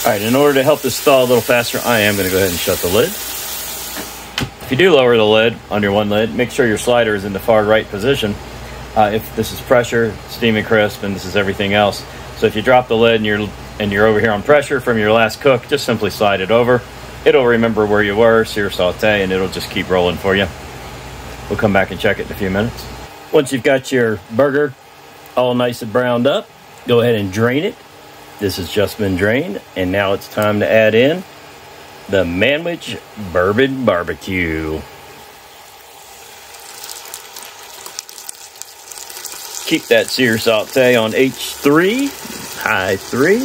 All right, in order to help this thaw a little faster, I am going to go ahead and shut the lid. If you do lower the lid on your one lid, make sure your slider is in the far right position. If this is pressure, steaming crisp, and this is everything else. So if you drop the lid and you're over here on pressure from your last cook, just simply slide it over. It'll remember where you were, sear, saute, and it'll just keep rolling for you. We'll come back and check it in a few minutes. Once you've got your burger all nice and browned up, go ahead and drain it. This has just been drained, and now it's time to add in the Manwich Bourbon Barbecue. Keep that sear saute on H3, high 3.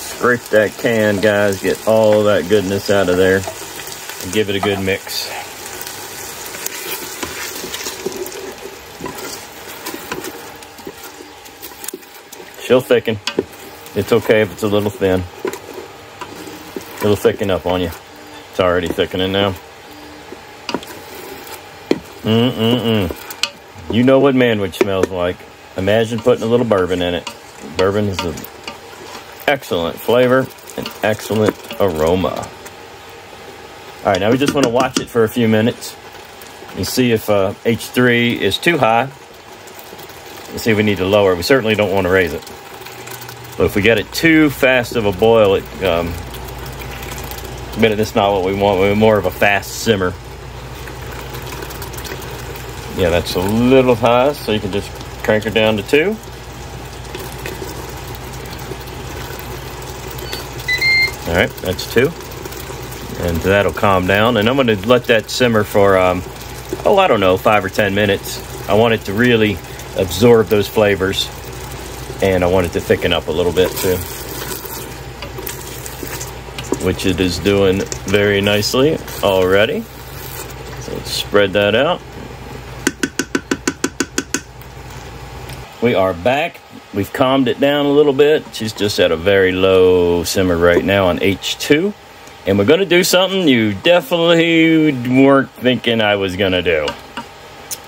Scrape that can, guys, get all that goodness out of there, and give it a good mix. She'll thicken. It's okay if it's a little thin. It'll thicken up on you. It's already thickening now. You know what Manwich smells like. Imagine putting a little bourbon in it. Bourbon is an excellent flavor and excellent aroma. All right, now we just want to watch it for a few minutes and see if H3 is too high. Let's see if we need to lower. We certainly don't want to raise it. But if we get it too fast of a boil, that's not what we want. We want more of a fast simmer. Yeah, that's a little high, so you can just crank her down to 2. All right, that's 2. And that'll calm down. And I'm going to let that simmer for, I don't know, 5 or 10 minutes. I want it to really absorb those flavors, and I want it to thicken up a little bit too, which it is doing very nicely already. So let's spread that out. We are back. We've calmed it down a little bit. She's just at a very low simmer right now on H2, and we're going to do something you definitely weren't thinking I was going to do.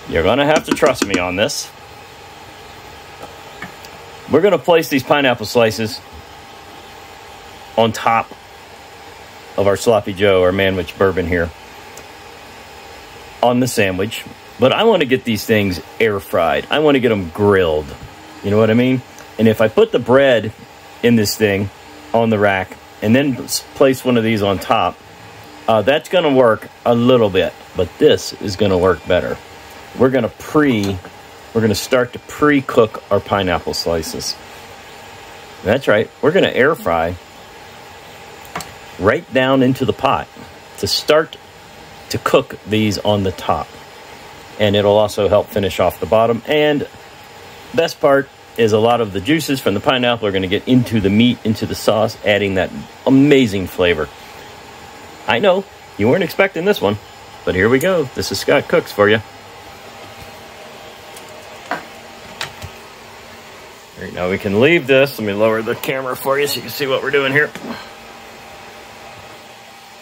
You're going to have to trust me on this. We're going to place these pineapple slices on top of our Sloppy Joe, our Manwich bourbon here, on the sandwich. But I want to get these things air fried. I want to get them grilled. You know what I mean? And if I put the bread in this thing on the rack and then place one of these on top, that's going to work a little bit. But this is going to work better. We're going to start to pre-cook our pineapple slices. That's right. We're going to air fry right down into the pot to start to cook these on the top. And it'll also help finish off the bottom. And best part is a lot of the juices from the pineapple are going to get into the meat, into the sauce, adding that amazing flavor. I know you weren't expecting this one, but here we go. This is Scott Cooks for you. All right, now we can leave this. Let me lower the camera for you so you can see what we're doing here.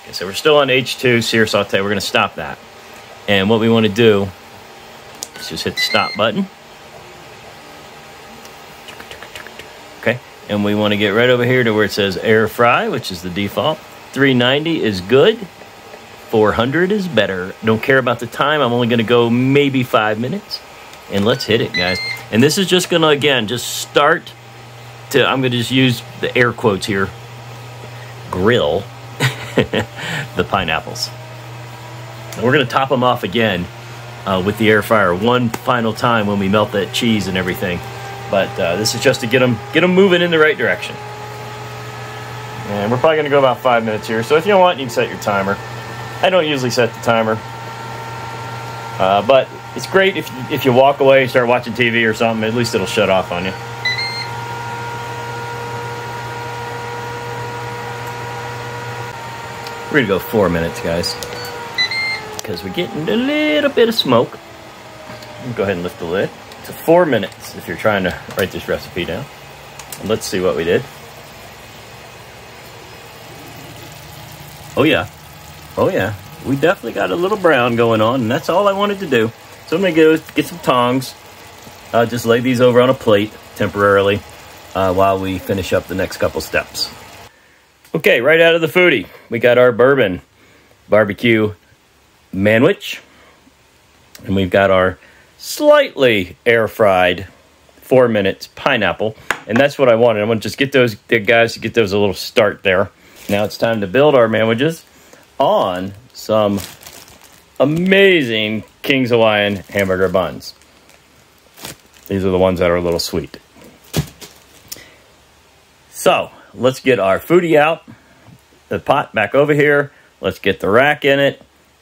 Okay, so we're still on H2, sear saute. We're going to stop that. And what we want to do is just hit the stop button. Okay, and we want to get right over here to where it says air fry, which is the default. 390 is good. 400 is better. Don't care about the time. I'm only going to go maybe 5 minutes. And let's hit it, guys. And this is just going to, again, just start to, I'm going to just use the air quotes here, grill the pineapples. And we're going to top them off again with the air fryer one final time when we melt that cheese and everything. But this is just to get them moving in the right direction. And we're probably going to go about 5 minutes here. So if you want, you can set your timer. I don't usually set the timer. But it's great if you walk away, start watching TV or something, at least it'll shut off on you. We're going to go 4 minutes, guys, because we're getting a little bit of smoke. Go ahead and lift the lid. To 4 minutes if you're trying to write this recipe down. And let's see what we did. Oh yeah, oh yeah, we definitely got a little brown going on, and that's all I wanted to do. So I'm gonna go get some tongs, just lay these over on a plate temporarily while we finish up the next couple steps. Okay, right out of the Foodi, we got our bourbon barbecue Manwich, and we've got our slightly air-fried 4 minutes pineapple, and that's what I wanted. I want to just get those guys to get those a little start there. Now it's time to build our sandwiches on some amazing King's Hawaiian hamburger buns. These are the ones that are a little sweet. So let's get our Foodi out, the pot back over here. Let's get the rack in it,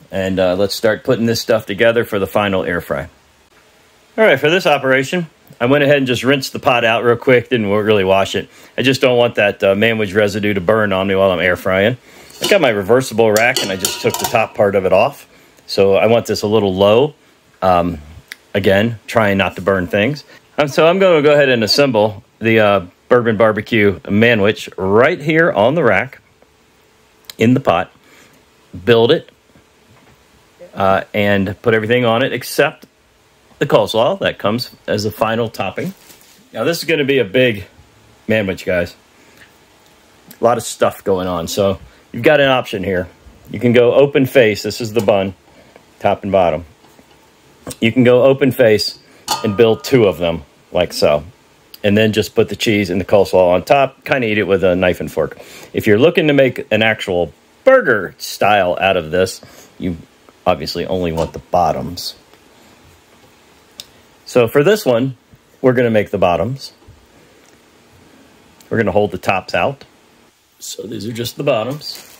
and let's start putting this stuff together for the final air fry. All right, for this operation, I went ahead and just rinsed the pot out real quick. Didn't really wash it. I just don't want that Manwich residue to burn on me while I'm air frying. I got my reversible rack, and I just took the top part of it off. So I want this a little low. Again, trying not to burn things. So I'm going to go ahead and assemble the bourbon barbecue Manwich right here on the rack in the pot. Build it and put everything on it except the coleslaw that comes as a final topping. Now this is going to be a big Manwich, guys. A lot of stuff going on. So you've got an option here. You can go open face. This is the bun, top and bottom. You can go open face and build 2 of them like so. And then just put the cheese and the coleslaw on top. Kind of eat it with a knife and fork. If you're looking to make an actual burger style out of this, you obviously only want the bottoms. So for this one, we're going to make the bottoms. We're going to hold the tops out. So these are just the bottoms.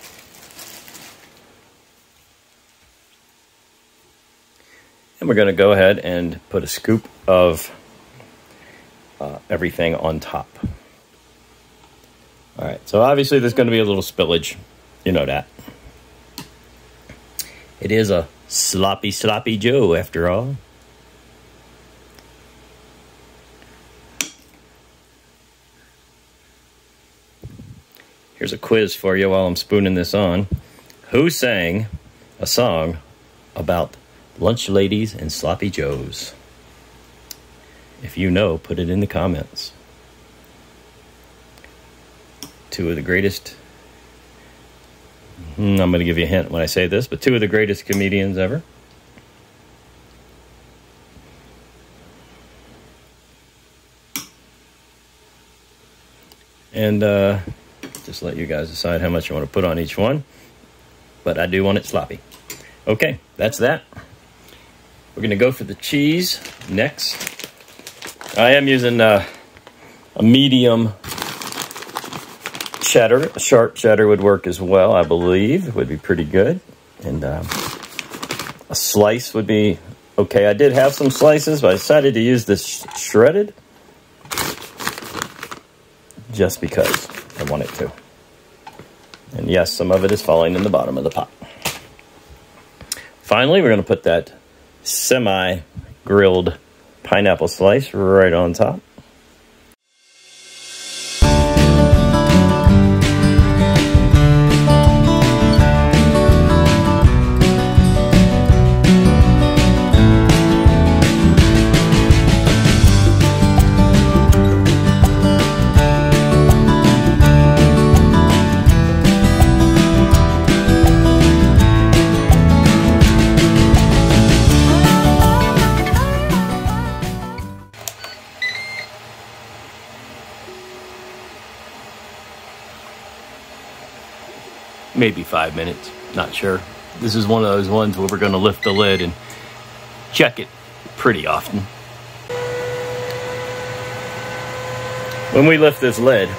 And we're going to go ahead and put a scoop of everything on top. All right, so obviously there's going to be a little spillage. You know that. It is a sloppy Joe after all. Here's a quiz for you while I'm spooning this on. Who sang a song about lunch ladies and sloppy joes? If you know, put it in the comments. 2 of the greatest, I'm going to give you a hint when I say this, but 2 of the greatest comedians ever. And just let you guys decide how much you want to put on each one. But I do want it sloppy. Okay, that's that. We're going to go for the cheese next. I am using a medium cheddar. A sharp cheddar would work as well, I believe. It would be pretty good. And a slice would be okay. I did have some slices, but I decided to use this shredded just because I want it to. And yes, some of it is falling in the bottom of the pot. Finally, we're going to put that semi-grilled pineapple slice right on top. Maybe 5 minutes, not sure. This is one of those ones where we're going to lift the lid and check it pretty often. When we lift this lid,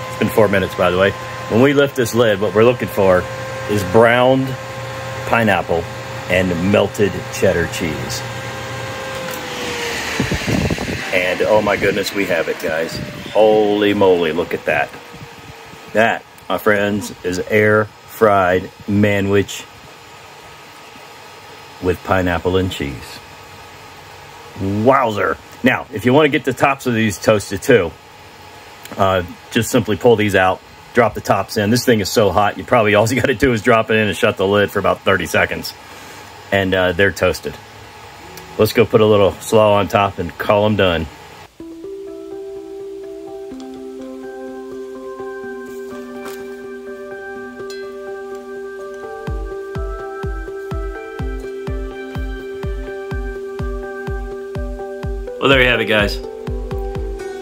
it's been 4 minutes by the way, when we lift this lid, what we're looking for is browned pineapple and melted cheddar cheese. And oh my goodness, we have it, guys. Holy moly, look at that. That, my friends, is air-fried Manwich with pineapple and cheese. Wowzer. Now, if you want to get the tops of these toasted too, just simply pull these out, drop the tops in. This thing is so hot, you probably all you got to do is drop it in and shut the lid for about 30 seconds. And they're toasted. Let's go put a little slaw on top and call them done. Well, there you have it, guys.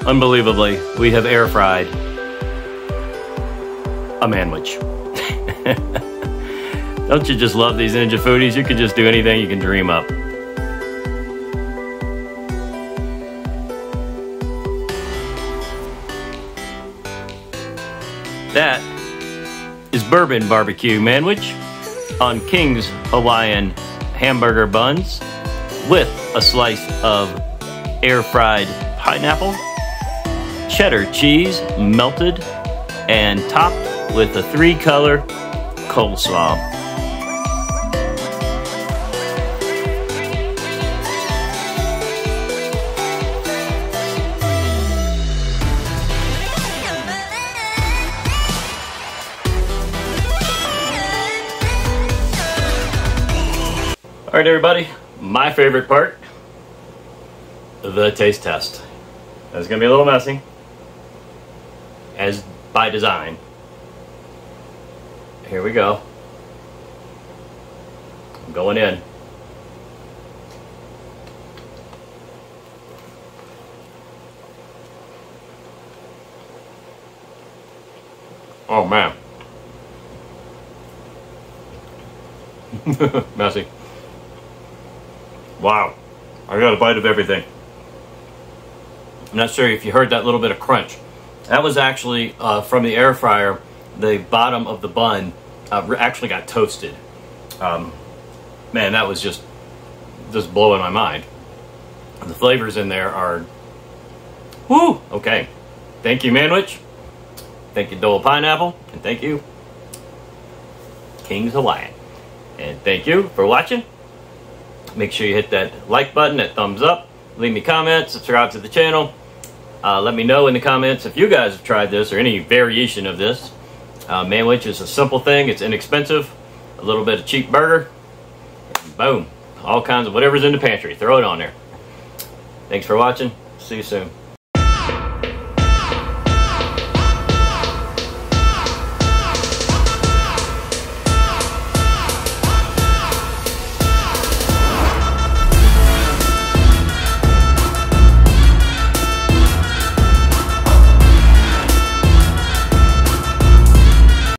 Unbelievably, we have air fried a Manwich. Don't you just love these Ninja Foodies? You can just do anything you can dream up. That is Bourbon Barbecue Manwich on King's Hawaiian hamburger buns with a slice of air-fried pineapple, cheddar cheese melted and topped with a 3-color coleslaw. All right, everybody, my favorite part, the taste test. It's gonna be a little messy, as by design. Here we go. I'm going in. Oh man. Messy. Wow. I got a bite of everything. I'm not sure if you heard that little bit of crunch. That was actually from the air fryer. The bottom of the bun actually got toasted. Man, that was just blowing my mind. The flavors in there are, whoo, okay. Thank you, Manwich. Thank you, Dole Pineapple. And thank you, King's Hawaiian. And thank you for watching. Make sure you hit that like button, that thumbs up. Leave me comments, subscribe to the channel. Let me know in the comments if you guys have tried this or any variation of this. Manwich is a simple thing. It's inexpensive. A little bit of cheap burger. Boom. All kinds of whatever's in the pantry. Throw it on there. Thanks for watching. See you soon.